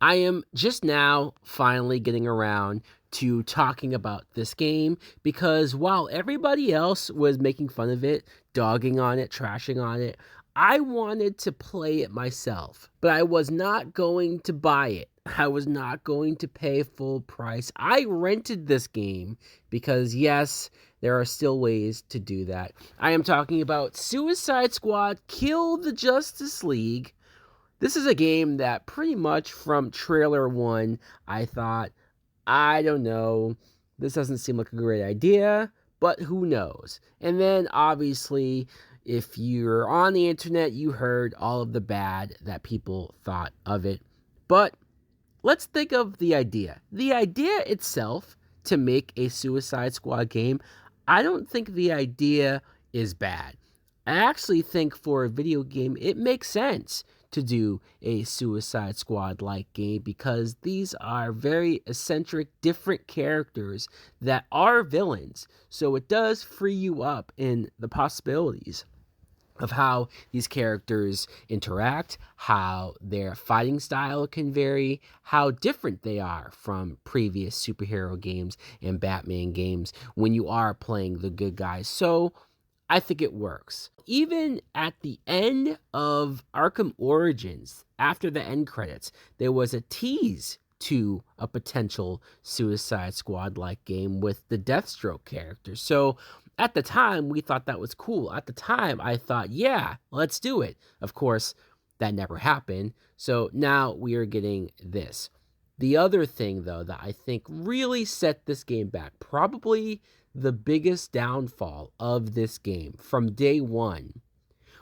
I am just now finally getting around to talking about this game because while everybody else was making fun of it, dogging on it, trashing on it, I wanted to play it myself, but I was not going to buy it. I was not going to pay full price. I rented this game because, yes, there are still ways to do that. I am talking about Suicide Squad Kill the Justice League. This is a game that pretty much from trailer one, I thought, I don't know, this doesn't seem like a great idea, but who knows? And then obviously, if you're on the internet, you heard all of the bad that people thought of it. But let's think of the idea. The idea itself to make a Suicide Squad game, I don't think the idea is bad. I actually think for a video game, it makes sense to do a Suicide Squad like game because these are very eccentric, different characters that are villains. So it does free you up in the possibilities of how these characters interact, how their fighting style can vary, how different they are from previous superhero games and Batman games when you are playing the good guys. So I think it works. Even at the end of Arkham Origins, after the end credits, there was a tease to a potential Suicide Squad like game with the Deathstroke character. So at the time, we thought that was cool. At the time, I thought, yeah, let's do it. Of course, that never happened. So now we are getting this. The other thing, though, that I think really set this game back, probably the biggest downfall of this game from day one,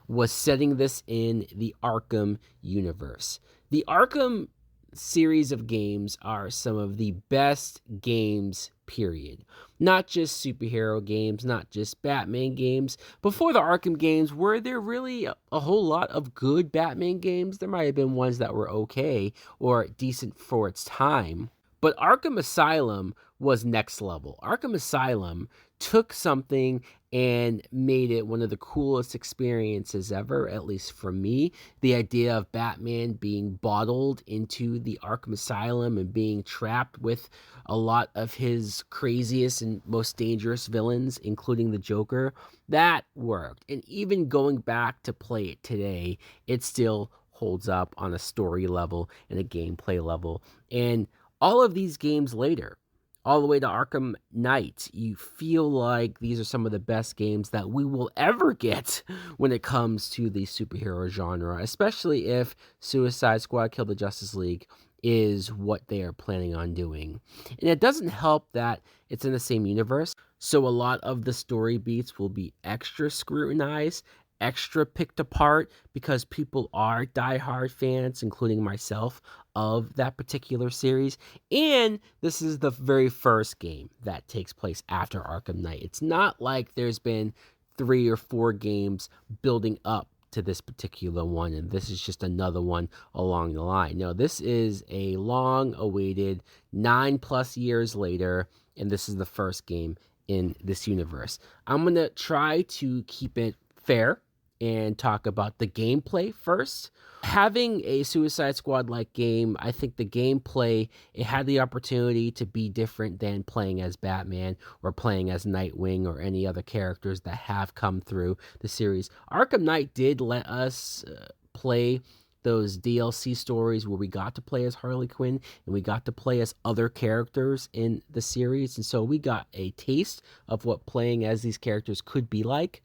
was setting this in the Arkham universe. The Arkham series of games are some of the best games, period. Not just superhero games, not just Batman games. Before the Arkham games, were there really a whole lot of good Batman games? There might have been ones that were okay or decent for its time. But Arkham Asylum was next level. Arkham Asylum took something and made it one of the coolest experiences ever, at least for me. The idea of Batman being bottled into the Arkham Asylum and being trapped with a lot of his craziest and most dangerous villains, including the Joker, that worked. And even going back to play it today, it still holds up on a story level and a gameplay level. And all of these games later, all the way to Arkham Knight, you feel like these are some of the best games that we will ever get when it comes to the superhero genre, especially if Suicide Squad Kill the Justice League is what they are planning on doing. And it doesn't help that it's in the same universe, so a lot of the story beats will be extra scrutinized, extra picked apart because people are diehard fans, including myself, of that particular series. And this is the very first game that takes place after Arkham Knight. It's not like there's been 3 or 4 games building up to this particular one, and this is just another one along the line. No, this is a long-awaited 9+ years later, and this is the first game in this universe. I'm going to try to keep it fair and talk about the gameplay first. Having a Suicide Squad-like game, I think the gameplay, it had the opportunity to be different than playing as Batman or playing as Nightwing or any other characters that have come through the series. Arkham Knight did let us play those DLC stories where we got to play as Harley Quinn and we got to play as other characters in the series. And so we got a taste of what playing as these characters could be like.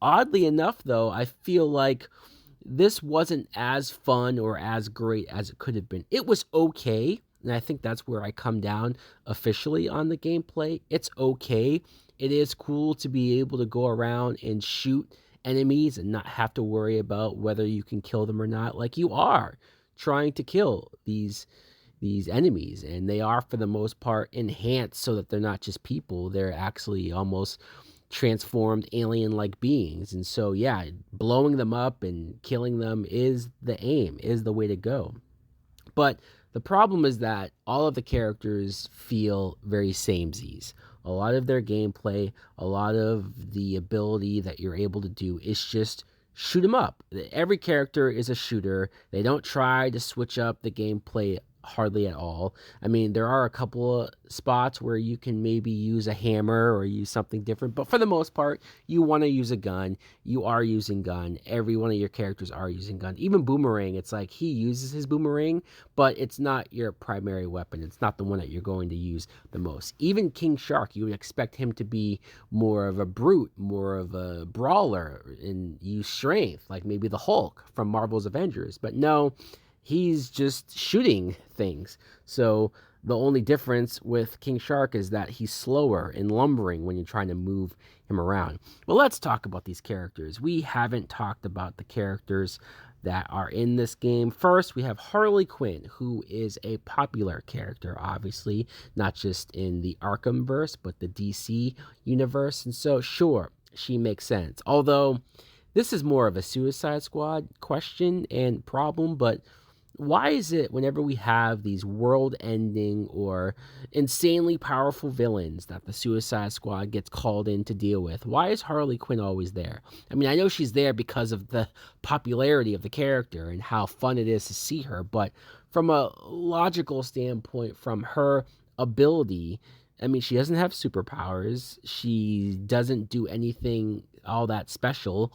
Oddly enough, though, I feel like this wasn't as fun or as great as it could have been. It was okay, and I think that's where I come down officially on the gameplay. It's okay. It is cool to be able to go around and shoot enemies and not have to worry about whether you can kill them or not. Like you are trying to kill these enemies, and they are for the most part enhanced so that they're not just people. They're actually almost transformed alien-like beings. And so, yeah, blowing them up and killing them is the aim, is the way to go. But the problem is that all of the characters feel very samesies. A lot of their gameplay, a lot of the ability that you're able to do is just shoot them up. Every character is a shooter. They don't try to switch up the gameplay hardly at all. I mean, there are a couple of spots where you can maybe use a hammer or use something different, but for the most part, you want to use a gun. You are using gun. Every one of your characters are using gun. Even Boomerang, it's like he uses his boomerang, but it's not your primary weapon. It's not the one that you're going to use the most. Even King Shark, you would expect him to be more of a brute, more of a brawler, and use strength, like maybe the Hulk from Marvel's Avengers. But no, he's just shooting things. So the only difference with King Shark is that he's slower and lumbering when you're trying to move him around. Well, let's talk about these characters. We haven't talked about the characters that are in this game. First, we have Harley Quinn, who is a popular character, obviously, not just in the Arkham verse, but the DC universe. And so, sure, she makes sense. Although, this is more of a Suicide Squad question and problem, but why is it whenever we have these world-ending or insanely powerful villains that the Suicide Squad gets called in to deal with, why is Harley Quinn always there? I mean, I know she's there because of the popularity of the character and how fun it is to see her, but from a logical standpoint, from her ability, I mean, she doesn't have superpowers. She doesn't do anything all that special.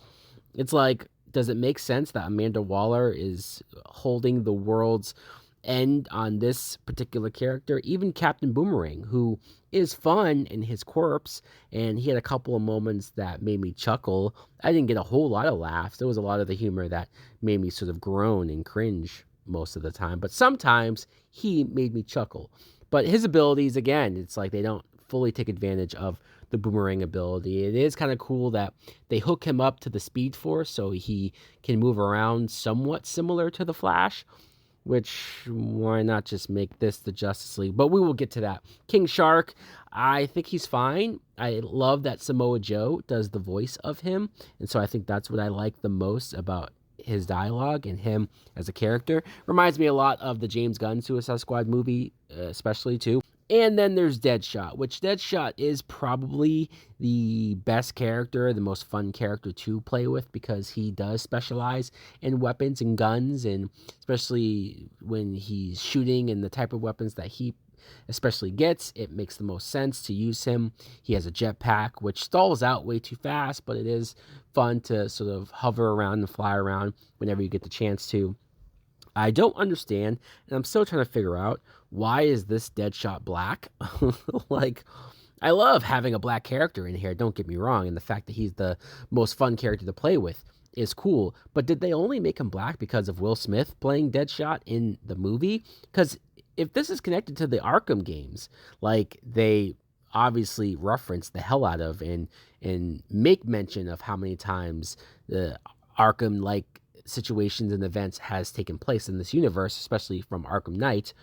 It's like, does it make sense that Amanda Waller is holding the world's end on this particular character? Even Captain Boomerang, who is fun in his quirks, and he had a couple of moments that made me chuckle. I didn't get a whole lot of laughs. There was a lot of the humor that made me sort of groan and cringe most of the time, but sometimes he made me chuckle. But his abilities, again, it's like they don't fully take advantage of the Boomerang ability. It is kind of cool that they hook him up to the Speed Force so he can move around somewhat similar to the Flash, which why not just make this the Justice League? But we will get to that. King Shark, I think he's fine. I love that Samoa Joe does the voice of him, and so I think that's what I like the most about his dialogue and him as a character. Reminds me a lot of the James Gunn Suicide Squad movie, especially too. And then there's Deadshot, which Deadshot is probably the best character, the most fun character to play with because he does specialize in weapons and guns, and especially when he's shooting and the type of weapons that he especially gets, it makes the most sense to use him. He has a jetpack, which stalls out way too fast, but it is fun to sort of hover around and fly around whenever you get the chance to. I don't understand, and I'm still trying to figure out, why is this Deadshot black? Like, I love having a black character in here, don't get me wrong, and the fact that he's the most fun character to play with is cool, but did they only make him black because of Will Smith playing Deadshot in the movie? Because if this is connected to the Arkham games, like, they obviously reference the hell out of and make mention of how many times the Arkham-like situations and events has taken place in this universe, especially from Arkham Knight.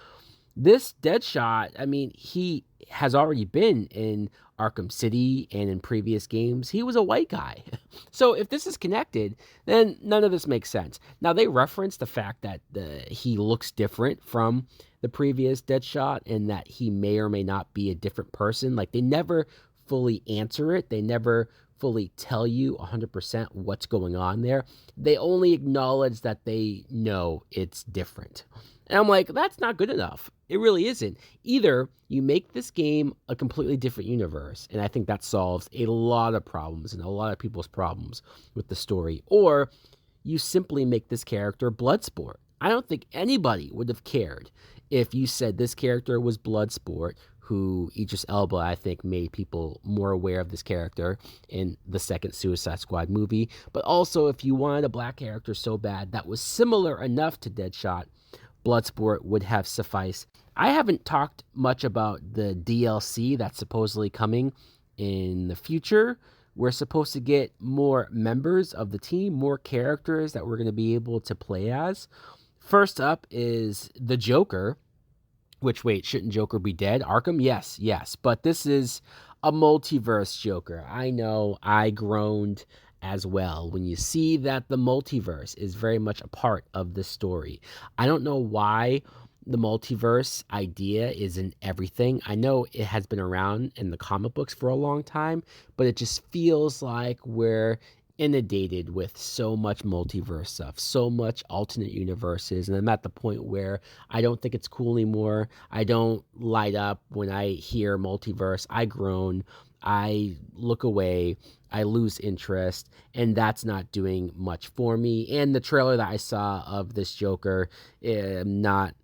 This Deadshot, I mean, he has already been in Arkham City and in previous games. He was a white guy. So if this is connected, then none of this makes sense. Now, they reference the fact that he looks different from the previous Deadshot and that he may or may not be a different person. Like, they never fully answer it. They never fully tell you 100% what's going on there. They only acknowledge that they know it's different. And I'm like, that's not good enough. It really isn't. Either you make this game a completely different universe, and I think that solves a lot of problems and a lot of people's problems with the story, or you simply make this character Bloodsport. I don't think anybody would have cared if you said this character was Bloodsport, who Idris Elba, I think, made people more aware of this character in the second Suicide Squad movie. But also, if you wanted a black character so bad that was similar enough to Deadshot, Bloodsport would have sufficed. I haven't talked much about the DLC that's supposedly coming in the future. We're supposed to get more members of the team, more characters that we're going to be able to play as. First up is the Joker, which, wait, shouldn't Joker be dead? Arkham? Yes. But this is a multiverse Joker. I know, I groaned as well when you see that the multiverse is very much a part of this story. I don't know why the multiverse idea is in everything. I know it has been around in the comic books for a long time, but it just feels like we're inundated with so much multiverse stuff, so much alternate universes, and I'm at the point where I don't think it's cool anymore. I don't light up when I hear multiverse. I groan, I look away, I lose interest, and that's not doing much for me. And the trailer that I saw of this Joker, I'm not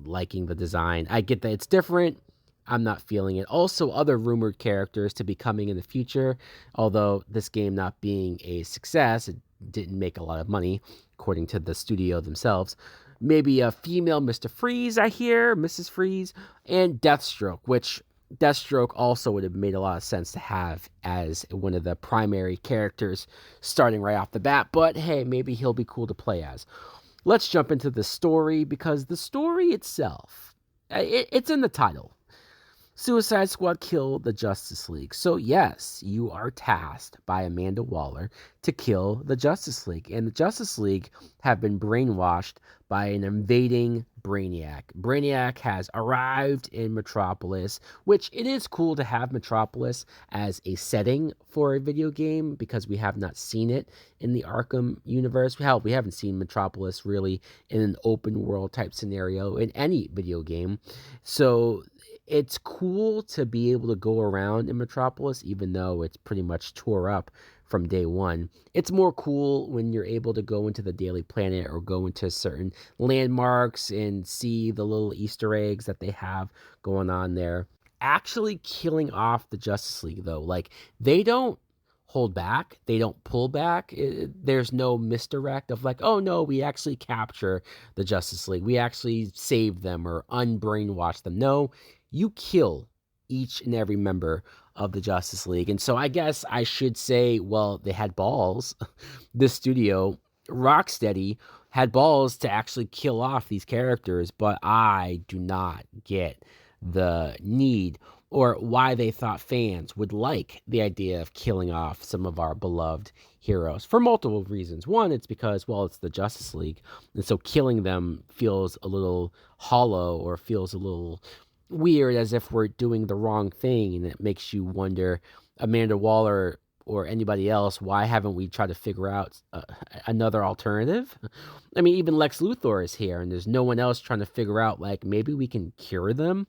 liking the design. I get that it's different. I'm not feeling it. Also, other rumored characters to be coming in the future, although this game not being a success, it didn't make a lot of money, according to the studio themselves. Maybe a female Mr. Freeze, I hear, Mrs. Freeze, and Deathstroke, which Deathstroke also would have made a lot of sense to have as one of the primary characters starting right off the bat, but hey, maybe he'll be cool to play as. Let's jump into the story, because the story itself, it's in the title. Suicide Squad killed the Justice League. So yes, you are tasked by Amanda Waller to kill the Justice League. And the Justice League have been brainwashed by an invading Brainiac. Brainiac has arrived in Metropolis, which it is cool to have Metropolis as a setting for a video game, because we have not seen it in the Arkham universe. Hell, we haven't seen Metropolis really in an open world type scenario in any video game. So it's cool to be able to go around in Metropolis, even though it's pretty much tore up from day one. It's more cool when you're able to go into the Daily Planet or go into certain landmarks and see the little Easter eggs that they have going on there. Actually killing off the Justice League, though, like, they don't hold back, they don't pull back. There's no misdirect of like, oh no, we actually capture the Justice League, we actually save them or unbrainwash them. No, you kill each and every member of the Justice League. And so I guess I should say, well, they had balls. This studio, Rocksteady, had balls to actually kill off these characters, but I do not get the need or why they thought fans would like the idea of killing off some of our beloved heroes, for multiple reasons. One, it's because, well, it's the Justice League, and so killing them feels a little hollow or feels a little weird, as if we're doing the wrong thing, and it makes you wonder, Amanda Waller or anybody else, why haven't we tried to figure out another alternative? I mean, even Lex Luthor is here, and there's no one else trying to figure out, like, maybe we can cure them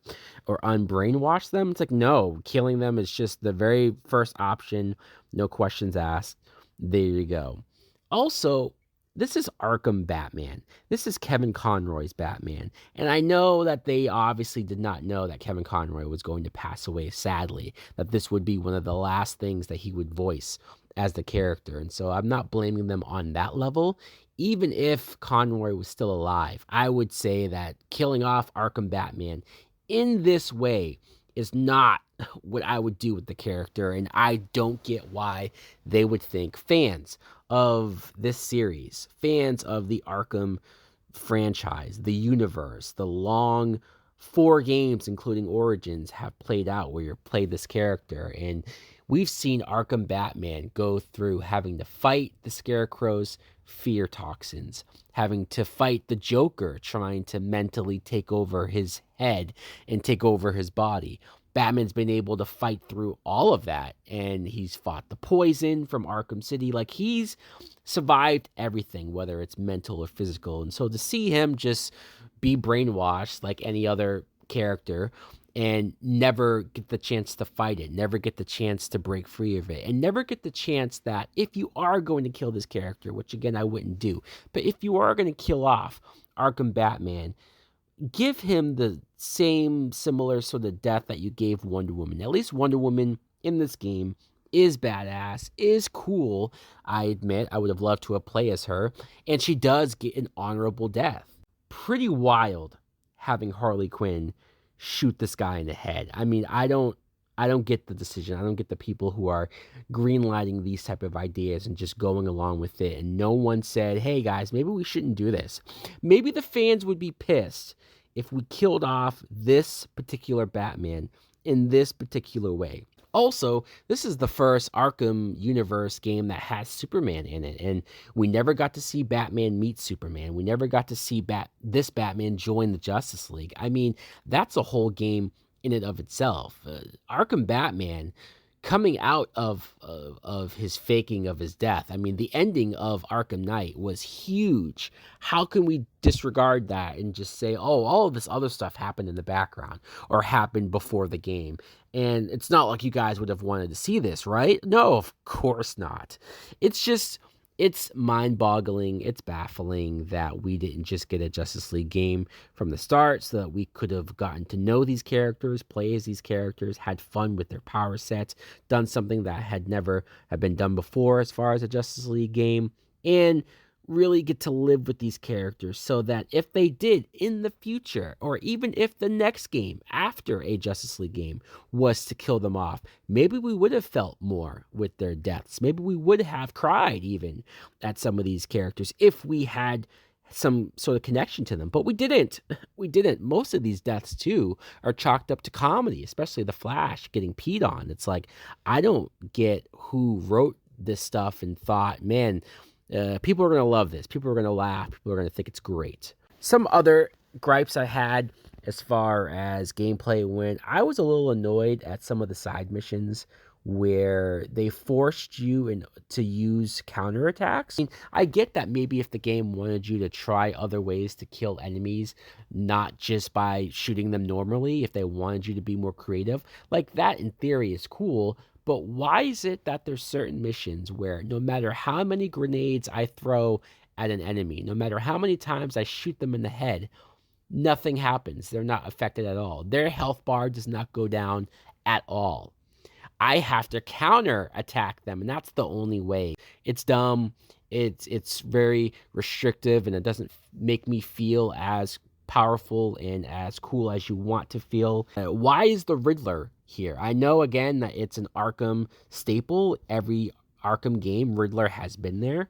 or unbrainwash them. It's like, no, killing them is just the very first option, no questions asked. There you go. Also, this is Arkham Batman. This is Kevin Conroy's Batman. And I know that they obviously did not know that Kevin Conroy was going to pass away, sadly, that this would be one of the last things that he would voice as the character. And so I'm not blaming them on that level. Even if Conroy was still alive, I would say that killing off Arkham Batman in this way is not what I would do with the character, and I don't get why they would think fans of this series, fans of the Arkham franchise, the universe, the long 4 games, including Origins, have played out where you play this character. And we've seen Arkham Batman go through having to fight the Scarecrow's fear toxins, having to fight the Joker trying to mentally take over his head and take over his body. Batman's been able to fight through all of that, and he's fought the poison from Arkham City. Like, he's survived everything, whether it's mental or physical. And so to see him just be brainwashed like any other character and never get the chance to fight it, never get the chance to break free of it, and never get the chance that if you are going to kill this character, which again I wouldn't do, but if you are going to kill off Arkham Batman, give him the same similar sort of death that you gave Wonder Woman. At least Wonder Woman in this game is badass, is cool. I admit I would have loved to have played as her, and she does get an honorable death. Pretty wild having Harley Quinn shoot this guy in the head. I mean, I don't get the decision. I don't get the people who are greenlighting these type of ideas and just going along with it. And no one said, hey guys, maybe we shouldn't do this. Maybe the fans would be pissed if we killed off this particular Batman in this particular way. Also, this is the first Arkham universe game that has Superman in it, and we never got to see Batman meet Superman. We never got to see this Batman join the Justice League. I mean, that's a whole game in and of itself. Arkham Batman coming out of his faking of his death. I mean, the ending of Arkham Knight was huge. How can we disregard that and just say, oh, all of this other stuff happened in the background or happened before the game? And it's not like you guys would have wanted to see this, right? No, of course not. It's just, it's mind-boggling, it's baffling that we didn't just get a Justice League game from the start so that we could have gotten to know these characters, play as these characters, had fun with their power sets, done something that had never have been done before as far as a Justice League game, and really get to live with these characters so that if they did in the future, or even if the next game after a Justice League game was to kill them off, maybe we would have felt more with their deaths. Maybe we would have cried even at some of these characters if we had some sort of connection to them, but we didn't. We didn't. Most of these deaths too are chalked up to comedy, especially the Flash getting peed on. It's like, I don't get who wrote this stuff and thought, man, people are going to love this. People are going to laugh. People are going to think it's great. Some other gripes I had as far as gameplay went, I was a little annoyed at some of the side missions where they forced you to use counterattacks. I mean, I get that maybe if the game wanted you to try other ways to kill enemies, not just by shooting them normally, if they wanted you to be more creative, like that in theory is cool. But why is it that there's certain missions where no matter how many grenades I throw at an enemy, no matter how many times I shoot them in the head, nothing happens. They're not affected at all. Their health bar does not go down at all. I have to counter attack them, and that's the only way. It's dumb. It's very restrictive, and it doesn't make me feel as powerful and as cool as you want to feel. Why is the Riddler here? I know, again, that it's an Arkham staple. Every Arkham game, Riddler has been there.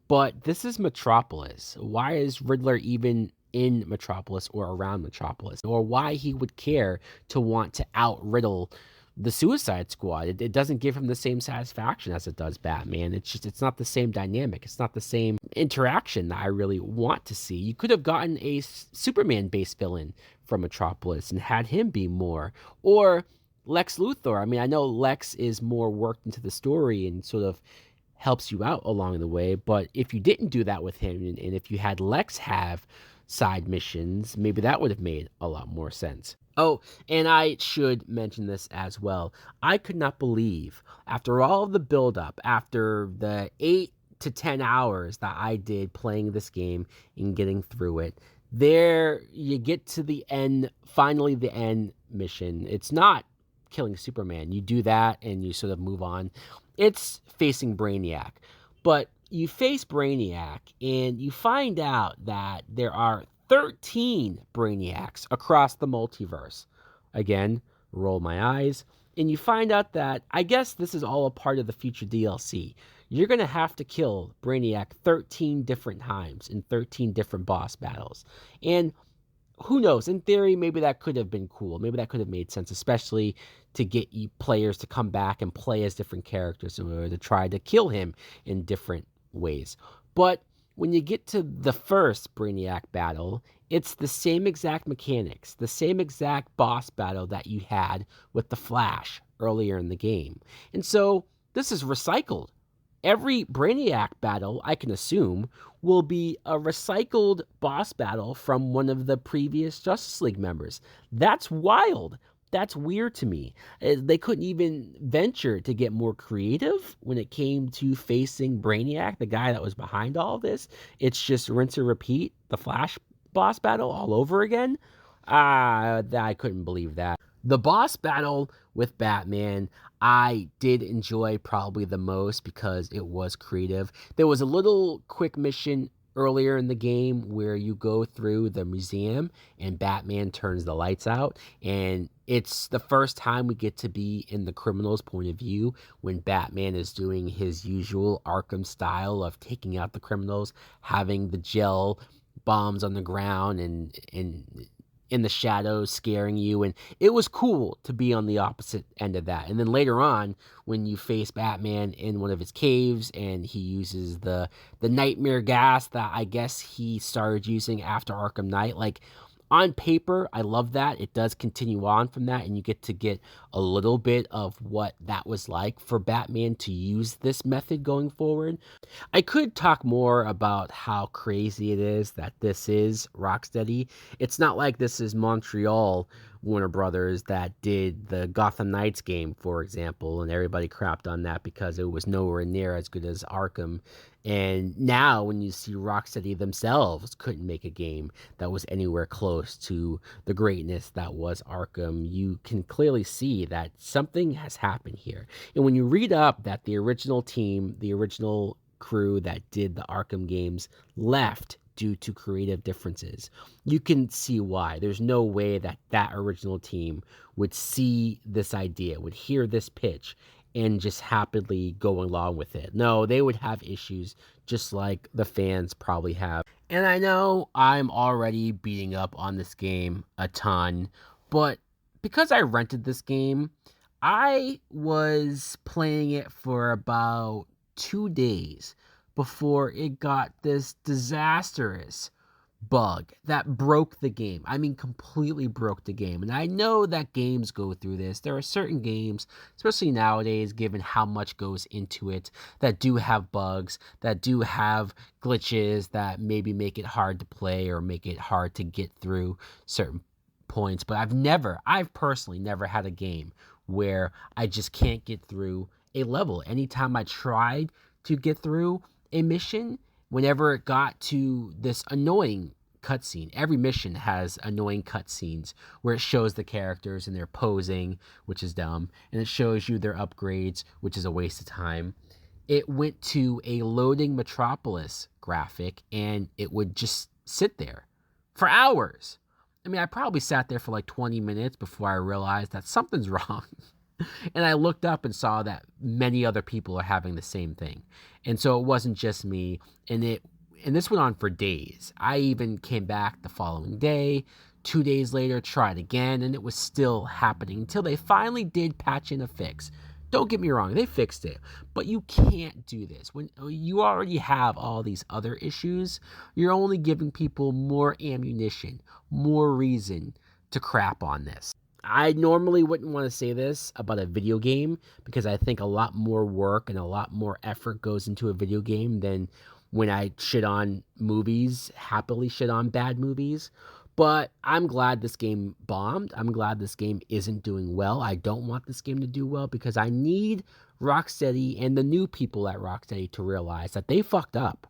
But this is Metropolis. Why is Riddler even in Metropolis or around Metropolis? Or why he would care to want to out-riddle the Suicide Squad? It doesn't give him the same satisfaction as it does Batman. It's not the same dynamic. It's not the same interaction that I really want to see. You could have gotten a Superman-based villain from Metropolis and had him be more. Or Lex Luthor. I mean, I know Lex is more worked into the story and sort of helps you out along the way, but if you didn't do that with him, and if you had Lex have side missions, maybe that would have made a lot more sense. Oh, and I should mention this as well. I could not believe, after all of the build-up, after the 8 to 10 hours that I did playing this game and getting through it, there you get to the end, finally the end mission. It's not killing Superman. You do that and you sort of move on. It's facing Brainiac. But you face Brainiac and you find out that there are 13 Brainiacs across the multiverse. Again, roll my eyes. And you find out that, I guess this is all a part of the future DLC. You're going to have to kill Brainiac 13 different times in 13 different boss battles. And who knows? In theory, maybe that could have been cool. Maybe that could have made sense, especially to get you players to come back and play as different characters in order to try to kill him in different ways. But when you get to the first Brainiac battle, it's the same exact mechanics, the same exact boss battle that you had with the Flash earlier in the game. And so this is recycled. Every Brainiac battle, I can assume, will be a recycled boss battle from one of the previous Justice League members. That's wild. That's weird to me. They couldn't even venture to get more creative when it came to facing Brainiac, the guy that was behind all of this. It's just rinse and repeat the Flash boss battle all over again. I couldn't believe that. The boss battle with Batman, I did enjoy probably the most because it was creative. There was a little quick mission earlier in the game where you go through the museum and Batman turns the lights out, and it's the first time we get to be in the criminal's point of view when Batman is doing his usual Arkham style of taking out the criminals, having the gel bombs on the ground and in the shadows scaring you, and it was cool to be on the opposite end of that. And then later on, when you face Batman in one of his caves and he uses the nightmare gas that I guess he started using after Arkham Knight, like, On paper, I love that. It does continue on from that, and you get a little bit of what that was like for Batman to use this method going forward. I could talk more about how crazy it is that this is Rocksteady. It's not like this is Montreal Warner Brothers that did the Gotham Knights game, for example, and everybody crapped on that because it was nowhere near as good as Arkham. And now when you see Rocksteady themselves couldn't make a game that was anywhere close to the greatness that was Arkham, you can clearly see that something has happened here. And when you read up that the original team, the original crew that did the Arkham games left due to creative differences, you can see why. There's no way that that original team would see this idea, would hear this pitch, and just happily go along with it. No, they would have issues just like the fans probably have. And I know I'm already beating up on this game a ton, but because I rented this game, I was playing it for about 2 days before it got this disastrous bug that broke the game. I mean, completely broke the game. And I know that games go through this. There are certain games, especially nowadays, given how much goes into it, that do have bugs, that do have glitches that maybe make it hard to play or make it hard to get through certain points. But I've personally never had a game where I just can't get through a level. Anytime I tried to get through a mission, whenever it got to this annoying cutscene, every mission has annoying cutscenes where it shows the characters and they're posing, which is dumb, and it shows you their upgrades, which is a waste of time. It went to a loading Metropolis graphic and it would just sit there for hours. I mean, I probably sat there for like 20 minutes before I realized that something's wrong. And I looked up and saw that many other people are having the same thing. And so it wasn't just me. And this went on for days. I even came back the following day, 2 days later, tried again, and it was still happening until they finally did patch in a fix. Don't get me wrong, they fixed it. But you can't do this. When you already have all these other issues, you're only giving people more ammunition, more reason to crap on this. I normally wouldn't want to say this about a video game because I think a lot more work and a lot more effort goes into a video game than when I shit on movies, happily shit on bad movies. But I'm glad this game bombed. I'm glad this game isn't doing well. I don't want this game to do well because I need Rocksteady and the new people at Rocksteady to realize that they fucked up.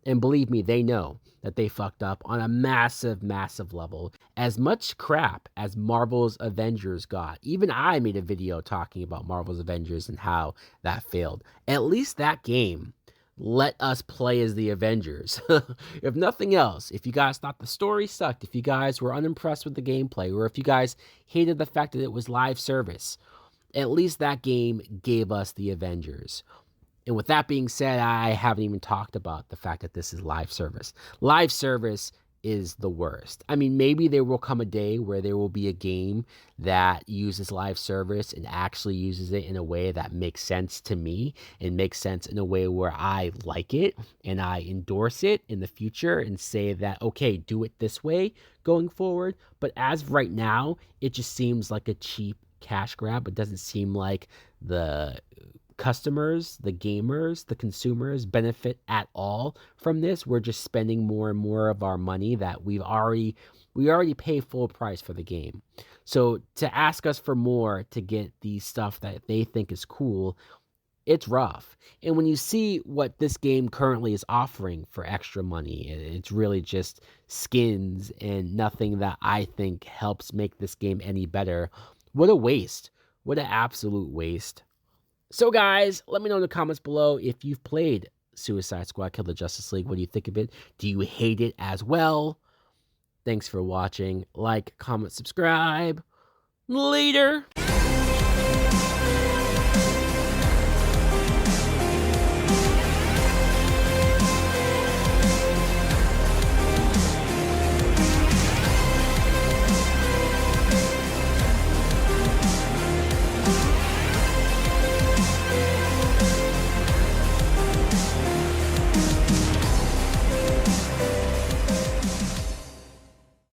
And believe me, they know that they fucked up on a massive, massive level. As much crap as Marvel's Avengers got, even I made a video talking about Marvel's Avengers and how that failed. At least that game let us play as the Avengers. If nothing else, if you guys thought the story sucked, if you guys were unimpressed with the gameplay, or if you guys hated the fact that it was live service, at least that game gave us the Avengers. And with that being said, I haven't even talked about the fact that this is live service. Live service is the worst. I mean, maybe there will come a day where there will be a game that uses live service and actually uses it in a way that makes sense to me and makes sense in a way where I like it and I endorse it in the future and say that, okay, do it this way going forward. But as of right now, it just seems like a cheap cash grab. It doesn't seem like the customers, the gamers, the consumers benefit at all from this. We're just spending more and more of our money that we already pay full price for the game. So to ask us for more to get the stuff that they think is cool, it's rough. And when you see what this game currently is offering for extra money, it's really just skins and nothing that I think helps make this game any better. What a waste. What an absolute waste. So guys, let me know in the comments below if you've played Suicide Squad Kill the Justice League. What do you think of it? Do you hate it as well? Thanks for watching. Like, comment, subscribe. Later.